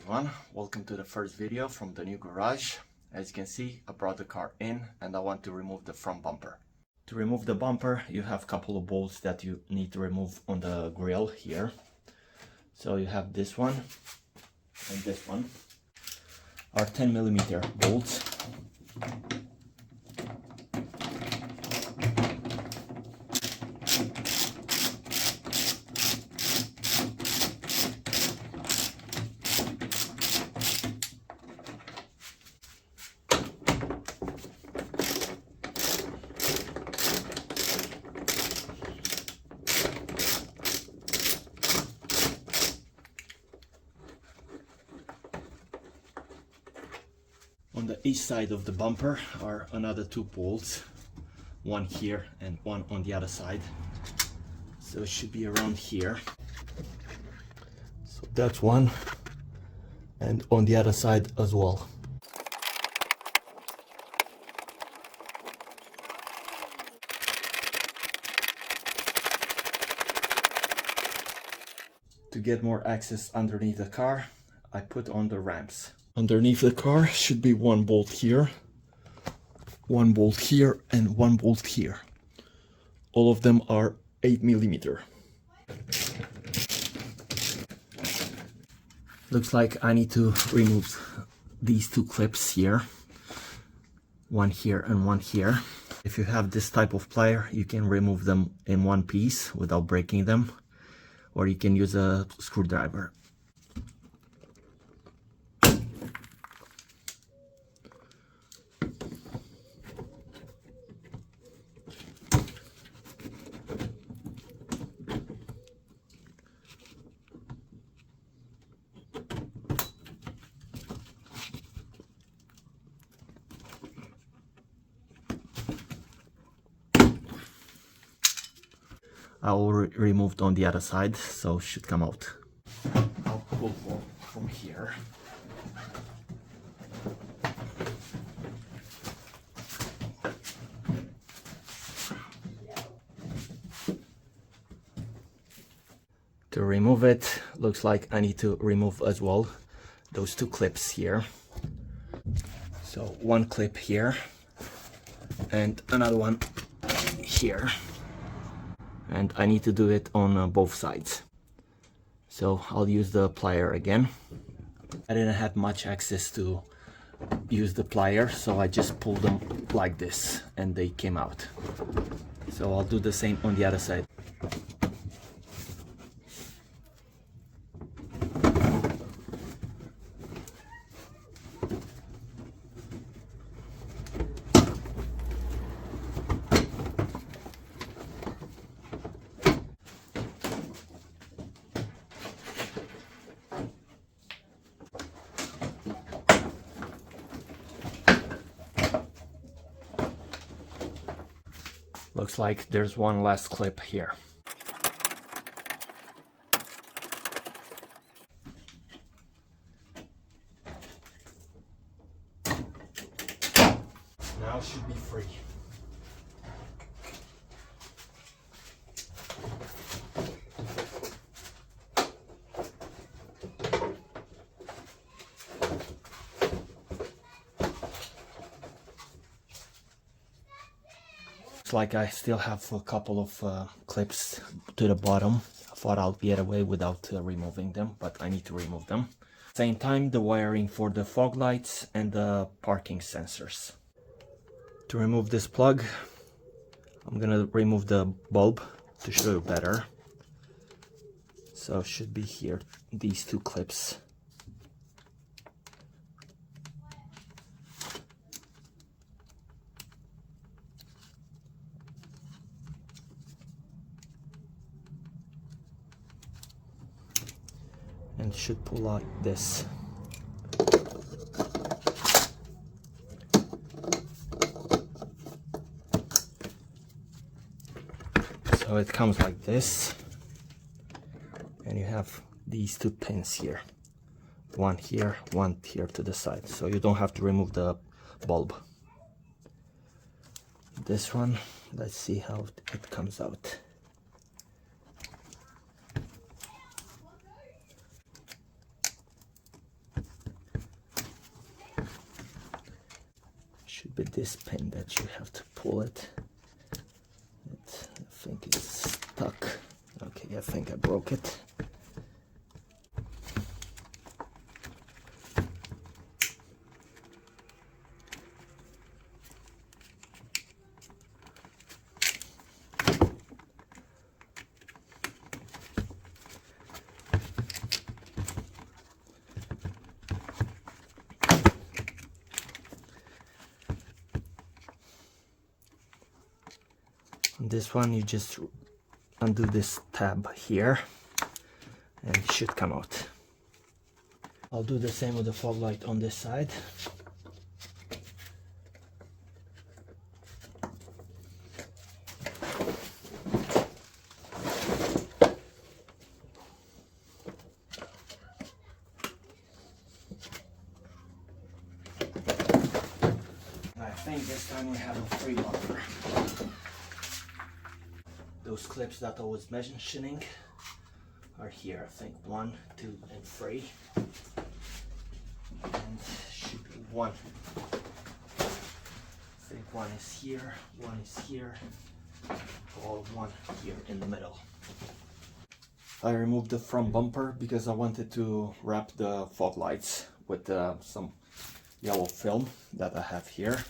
everyone, welcome to the first video from the new garage. As you can see, I brought the car in and I want to remove the front bumper. To remove the bumper, you have a couple of bolts that you need to remove on the grill here. So you have this one and this one are 10mm bolts. On the each side of the bumper are another two bolts, one here and one on the other side. So it should be around here. So that's one, and on the other side as well. To get more access underneath the car, I put on the ramps. Underneath the car should be one bolt here, one bolt here, and one bolt here. All of them are 8mm. Looks like I need to remove these two clips here, one here and one here. If you have this type of plier, you can remove them in one piece without breaking them, or you can use a screwdriver. I will remove on the other side, so it should come out. I'll pull from here. To remove it, looks like I need to remove as well those two clips here. So one clip here and another one here. And I need to do it on both sides. So I'll use the plier again. I didn't have much access to use the plier, so I just pulled them like this and they came out. So I'll do the same on the other side. Looks like there's one last clip here. Now it should be free. Looks like I still have a couple of clips to the bottom. I thought I'll get away without removing them, but I need to remove them. Same time, the wiring for the fog lights and the parking sensors. To remove this plug, I'm gonna remove the bulb to show you better. So it should be here, these two clips. And should pull out this. So it comes like this, and you have these two pins here, one here to the side, so you don't have to remove the bulb. This one, let's see how it comes out. be this pin that you have to pull it. I think it's stuck. Okay, I think I broke it. On this one, you just undo this tab here and it should come out. I'll do the same with the fog light on this side. I think this time we have a free bumper. Those clips that I was mentioning are here. I think 1, 2, and 3. And should be 1. I think 1 is here, 1 is here, or 1 here in the middle. I removed the front bumper because I wanted to wrap the fog lights with some yellow film that I have here.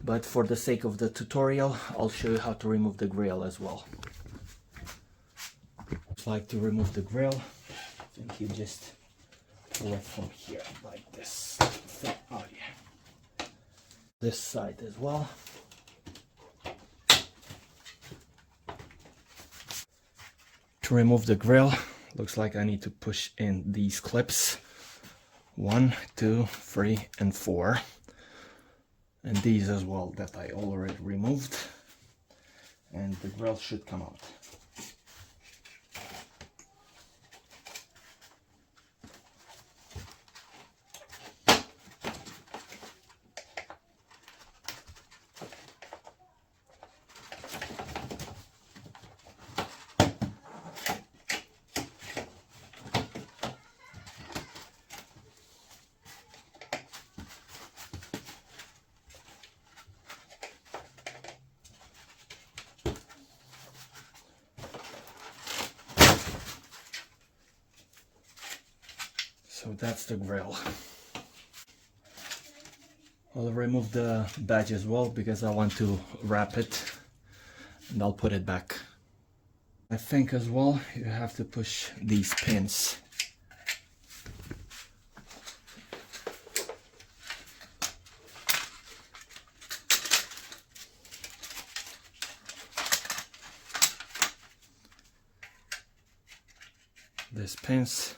But for the sake of the tutorial, I'll show you how to remove the grill as well. Just like to remove the grill, I think you just pull it from here like this. Oh yeah. This side as well. To remove the grill, looks like I need to push in these clips. 1, 2, 3, and 4. And these as well that I already removed, and the grill should come out. So that's the grill. I'll remove the badge as well because I want to wrap it, and I'll put it back. I think as well you have to push these pins. These pins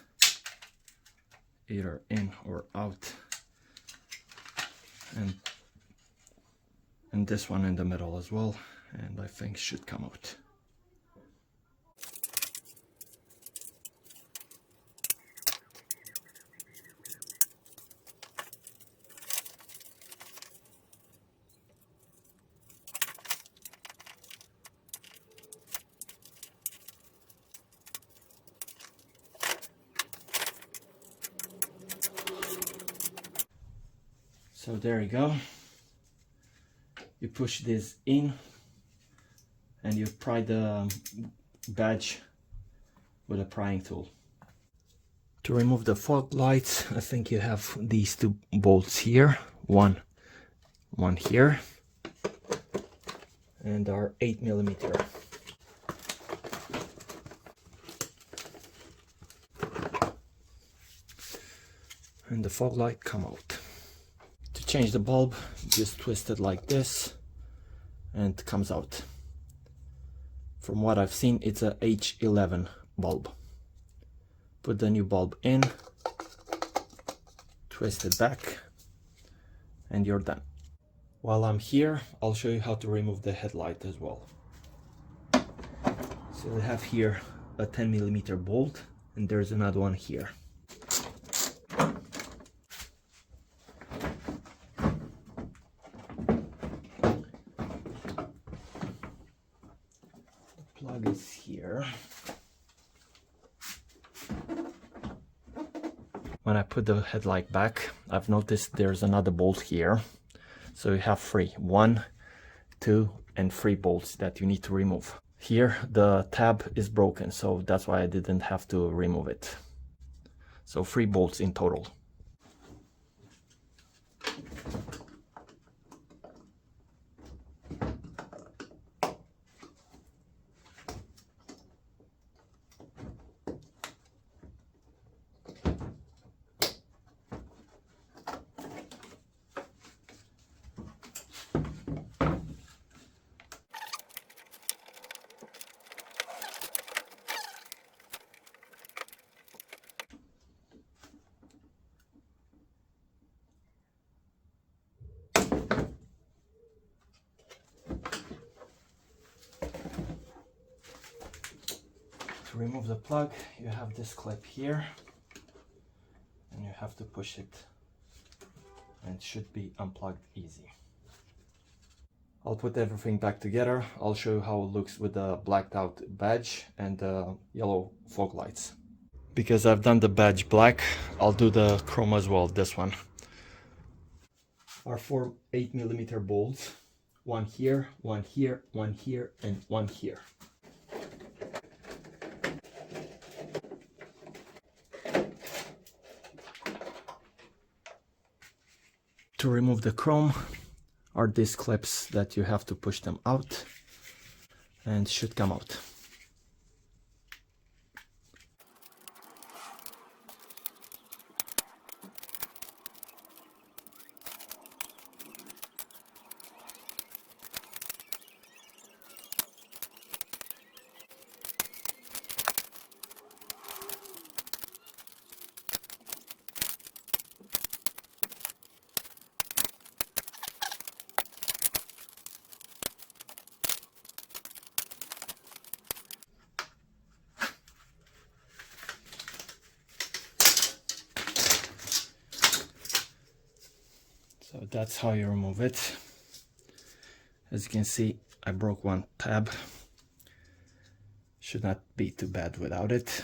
either in or out, and this one in the middle as well, and I think should come out. So there you go. You push this in and you pry the badge with a prying tool. To remove the fog lights, I think you have these 2 bolts here. One here, and are 8mm. And the fog light come out. To change the bulb, just twist it like this and it comes out. From what I've seen, it's a H11 bulb. Put the new bulb in, twist it back, and you're done. While I'm here, I'll show you how to remove the headlight as well. So we have here a 10mm bolt, and there's another one here. Plug is here. When I put the headlight back, I've noticed there's another bolt here. So you have 3, 1, 2, and 3 bolts that you need to remove. Here the tab is broken, so that's why I didn't have to remove it. So 3 bolts in total. To remove the plug, you have this clip here, and you have to push it, and it should be unplugged easy. I'll put everything back together. I'll show you how it looks with the blacked out badge and the yellow fog lights. Because I've done the badge black, I'll do the chrome as well, this one. Are 4 8mm bolts, one here, one here, one here, and one here. To remove the chrome are these clips that you have to push them out and should come out. So that's how you remove it. As you can see, I broke one tab. Should not be too bad without it.